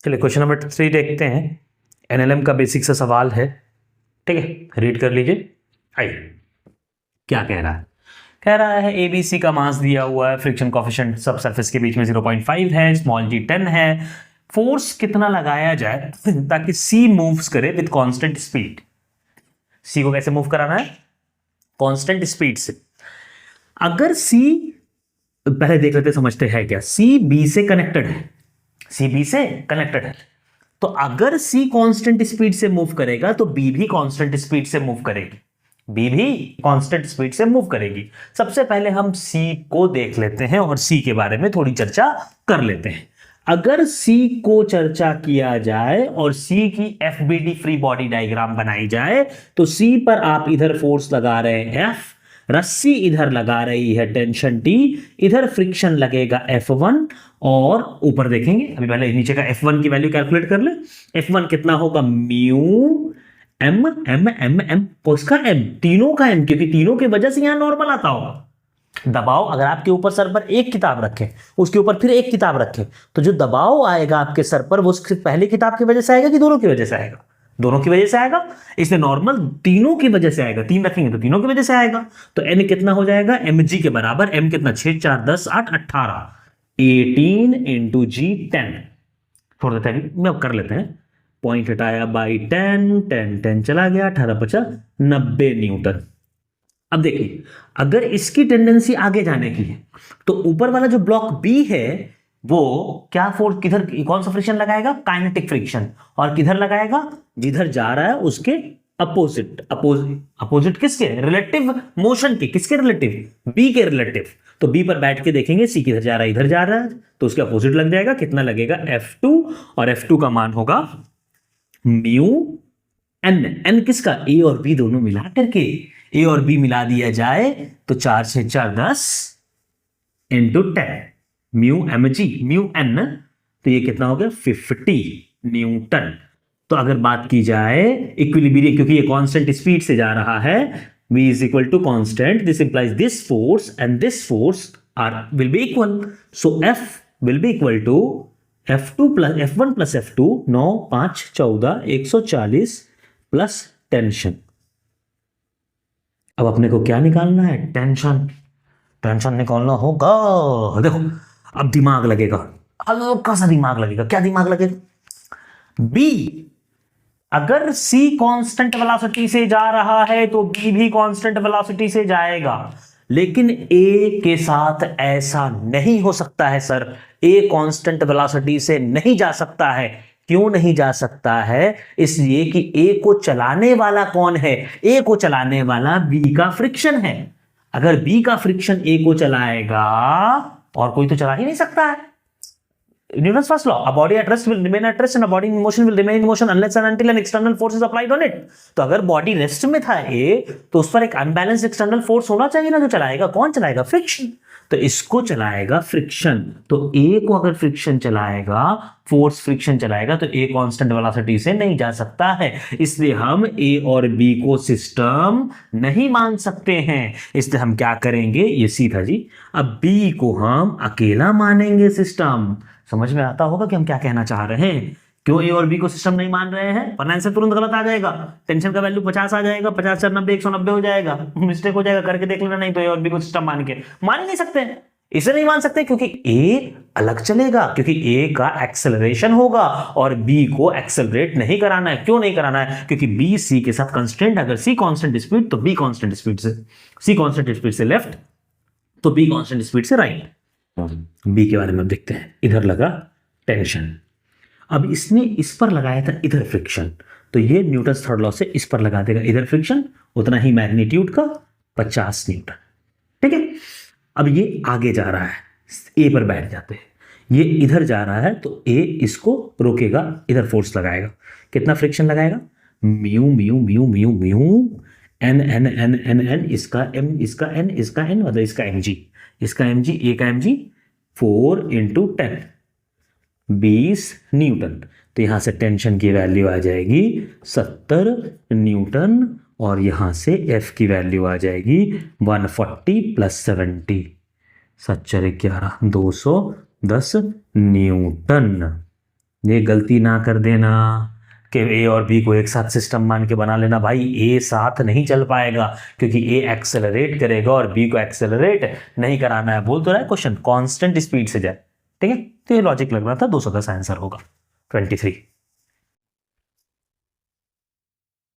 चलिए question number 3 देखते हैं। एनएलएम का बेसिक सा सवाल है, ठीक है, रीड कर लीजिए। आइए क्या कह रहा है। कह रहा है एबीसी का मास दिया हुआ है, फ्रिक्शन कोफिशिएंट सब सरफेस के बीच में 0.5 है, स्मॉल जी 10 है, फोर्स कितना लगाया जाए ताकि सी मूव्स करे विद कांस्टेंट स्पीड। सी को कैसे मूव कराना है? कांस्टेंट स्पीड से। अगर सी, पहले देख लेते समझते हैं क्या। सी बी से कनेक्टेड है, सी बी से कनेक्टेड है, तो अगर सी कांस्टेंट स्पीड से मूव करेगा तो बी भी कांस्टेंट स्पीड से मूव करेगी, बी भी कांस्टेंट स्पीड से मूव करेगी। सबसे पहले हम सी को देख लेते हैं और सी के बारे में थोड़ी चर्चा कर लेते हैं। अगर सी को चर्चा किया जाए और सी की एफबीडी फ्री बॉडी डायग्राम बनाई जाए तो सी पर आप इधर फोर्स लगा रहे हैं एफ, रस्सी इधर लगा रही है टेंशन टी, इधर फ्रिक्शन लगेगा F1 और ऊपर देखेंगे। अभी पहले नीचे का F1 की वैल्यू कैलकुलेट कर ले। F1 कितना होगा? Mu M M M M, उसका एम, तीनों का एम, क्योंकि तीनों की वजह से यहां नॉर्मल आता होगा। दबाव अगर आपके ऊपर सर पर एक किताब रखे, उसके ऊपर फिर एक किताब रखे, तो जो दबाव आएगा आपके सर पर वो पहले किताब की वजह से आएगा कि दोनों की वजह से आएगा? दोनों की वजह से आएगा। इसलिए नॉर्मल तीनों की वजह से आएगा, तीन रखेंगे तो तीनों की वजह से आएगा। तो एन कितना हो जाएगा? mg के बराबर, एम कितना? 6 4 10 8 18, 18 इंटू जी 10। छोड़ देते हैं, मैं अब कर लेते हैं। पॉइंट हटाया बाई 10, 10 10 चला गया, 18 50 90 न्यूटन। अब देखिए, अगर इसकी टेंडेंसी आगे जाने की है तो ऊपर वाला जो ब्लॉक बी है वो क्या फोर्स, किधर, कौन सा फ्रिक्शन लगाएगा? Kinetic friction. और किधर लगाएगा? जिधर जा रहा है उसके अपोजिट। अपोजिट किसके? रिलेटिव मोशन के। किसके रिलेटिव? बी के रिलेटिव। तो बी पर बैठ के देखेंगे सी किधर जा रहा है, इधर जा रहा है, तो उसके अपोजिट लग जाएगा। कितना लगेगा? F2, और F2 का मान होगा म्यू एन। एन किसका? ए और बी दोनों मिला करके, ए और बी मिला दिया जाए तो 4 6 4 10 into 10 mu M G, mu N, तो ये कितना हो गया? 50 न्यूटन। तो अगर बात की जाए इक्विलिब्रियम, क्योंकि ये कांस्टेंट स्पीड से जा रहा है, v is equal to constant, this implies this force and this force will be equal, so F will be equal to F2 plus F1 plus F2, 9 5 14 140 plus tension. अब अपने को क्या निकालना है? टेंशन। टेंशन निकालना होगा। देखो अब दिमाग लगेगा, हल्का सा दिमाग लगेगा। क्या दिमाग लगेगा? बी, अगर C कांस्टेंट वेलोसिटी से जा रहा है तो B भी कांस्टेंट वेलोसिटी से जाएगा, लेकिन A के साथ ऐसा नहीं हो सकता है सर। A कांस्टेंट वेलोसिटी से नहीं जा सकता है। क्यों नहीं जा सकता है? इसलिए कि A को चलाने वाला कौन है? A को चलाने वाला B का फ्रिक्शन है। अगर B का फ्रिक्शन A को चलाएगा और कोई तो चला ही नहीं सकता है। Newton's first law, a body at rest will remain at rest and a body in motion will remain in motion unless and until an external force is applied on it. तो अगर बॉडी रेस्ट में था A, तो उस पर एक unbalanced external force होना चाहिए ना, जो चलाएगा। कौन चलाएगा? फ्रिक्शन। तो इसको चलाएगा फ्रिक्शन। तो A को अगर फ्रिक्शन चलाएगा, फोर्स फ्रिक्शन चलाएगा, तो A कांस्टेंट वेलोसिटी से नहीं जा सकता है। इसलिए हम A और B को सिस्टम नहीं मान सकते हैं। इसलिए हम क्या करेंगे? ये सीधा जी, अब B को हम अकेला मानेंगे सिस्टम। समझ में आता होगा कि हम क्या कहना चाह रहे हैं। क्यों ए और बी को सिस्टम नहीं मान रहे हैं? वरना आंसर तुरंत गलत आ जाएगा। टेंशन का वैल्यू 50 आ जाएगा, 50 4 90 190 हो जाएगा। मिस्टेक हो जाएगा, करके देख लेना। नहीं तो ए और बी को सिस्टम मान ही नहीं सकते हैं। इसे नहीं मान सकते क्योंकि ए अलग चलेगा, क्योंकि ए का एक्सेलरेशन होगा और बी को एक्सेलरेट नहीं कराना है। क्यों नहीं कराना है? क्योंकि बी सी के साथ कांस्टेंट, अगर सी कांस्टेंट स्पीड तो बी कांस्टेंट स्पीड से, सी कांस्टेंट स्पीड से लेफ्ट तो बी कांस्टेंट स्पीड से राइट। बी के बारे में देखते हैं। इधर लगा टेंशन, अब इसने इस पर लगाया था इधर फ्रिक्शन, तो ये न्यूटन्स थर्ड लॉ से इस पर लगा देगा इधर फ्रिक्शन, उतना ही मैग्नीट्यूड का 50 न्यूटन। ठीक है, अब ये आगे जा रहा है, ए पर बैठ जाते हैं। ये इधर जा रहा है तो ए इसको रोकेगा, इधर फोर्स लगाएगा। कितना फ्रिक्शन लगाएगा? Mu mu mu mu mu N N N N N, इसका एम, इसका एन, इसका एन, मतलब इसका एम जी, इसका एम जी, ए का एम जी, 4 इंटू 10 20 न्यूटन। तो यहां से टेंशन की वैल्यू आ जाएगी 70 न्यूटन और यहां से एफ की वैल्यू आ जाएगी 140 प्लस 70, 7 4 11 210 न्यूटन। ये गलती ना कर देना कि ए और बी को एक साथ सिस्टम मान के बना लेना। भाई ए साथ नहीं चल पाएगा क्योंकि ए एक्सेलरेट करेगा और बी को एक्सेलरेट नहीं कराना है। बोल तो रहा है क्वेश्चन कांस्टेंट स्पीड से जाए, ठीक है। तो ये लॉजिक लग रहा था, 210 आंसर होगा 23।